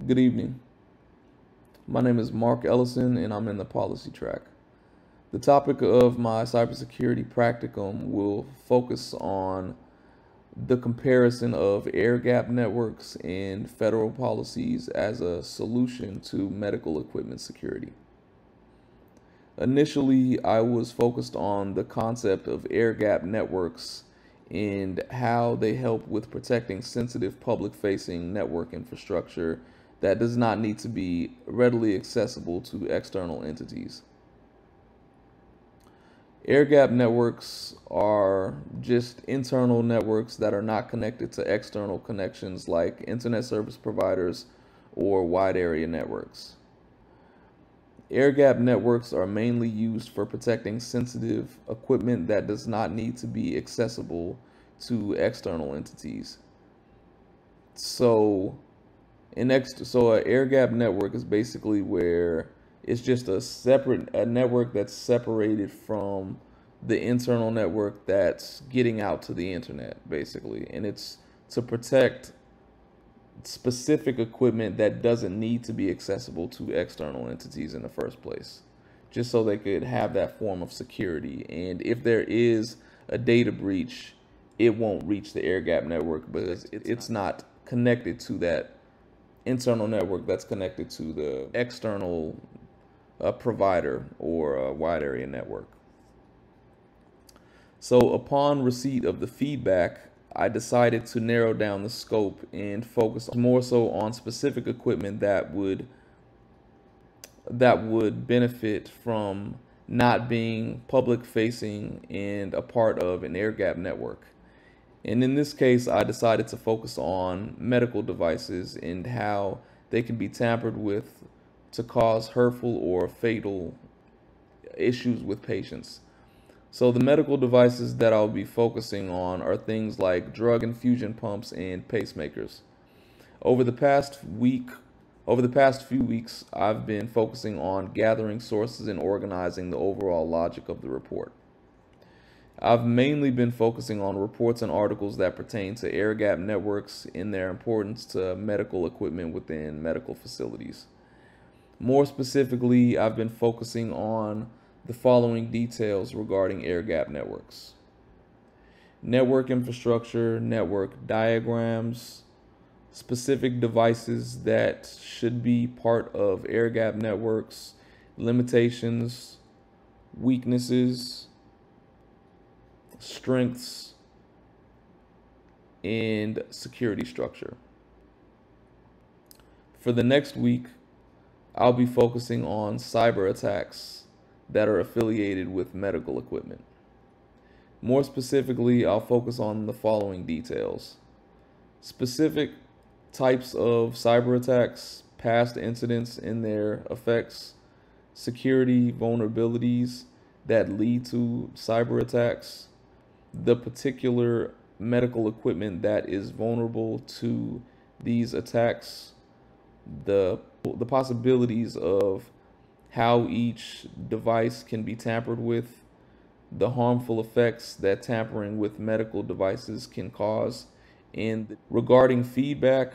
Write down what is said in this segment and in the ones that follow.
Good evening. My name is Mark Ellison and I'm in the policy track. The topic of my cybersecurity practicum will focus on the comparison of air-gapped networks and federal policies as a solution to medical equipment security. Initially, I was focused on the concept of air-gapped networks and how they help with protecting sensitive public-facing network infrastructure that does not need to be readily accessible to external entities. Air-gapped networks are just internal networks that are not connected to external connections like internet service providers or wide area networks. Air-gapped networks are mainly used for protecting sensitive equipment that does not need to be accessible to external entities. So an air-gapped network is basically where it's just a network that's separated from the internal network that's getting out to the internet, basically. And it's to protect specific equipment that doesn't need to be accessible to external entities in the first place, just so they could have that form of security. And if there is a data breach, it won't reach the air-gapped network because it's not connected to that internal network that's connected to the external provider or a wide area network. So upon receipt of the feedback, I decided to narrow down the scope and focus more so on specific equipment that would benefit from not being public facing and a part of an air-gapped network. And in this case, I decided to focus on medical devices and how they can be tampered with to cause hurtful or fatal issues with patients. So the medical devices that I'll be focusing on are things like drug infusion pumps and pacemakers. Over the past few weeks, I've been focusing on gathering sources and organizing the overall logic of the report. I've mainly been focusing on reports and articles that pertain to air-gapped networks and their importance to medical equipment within medical facilities. More specifically, I've been focusing on the following details regarding air-gapped networks: network infrastructure, network diagrams, specific devices that should be part of air-gapped networks, limitations, weaknesses, strengths, and security structure. For the next week, I'll be focusing on cyber attacks that are affiliated with medical equipment. More specifically, I'll focus on the following details: specific types of cyber attacks, past incidents and their effects, security vulnerabilities that lead to cyber attacks, the particular medical equipment that is vulnerable to these attacks, the possibilities of how each device can be tampered with, the harmful effects that tampering with medical devices can cause. And regarding feedback,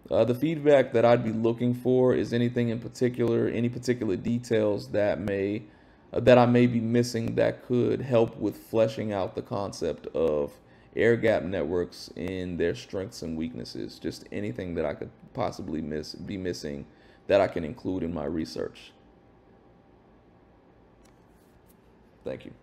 the feedback that I'd be looking for is any particular details that I may be missing that could help with fleshing out the concept of air-gapped networks and their strengths and weaknesses. Just anything that I could possibly be missing that I can include in my research. Thank you.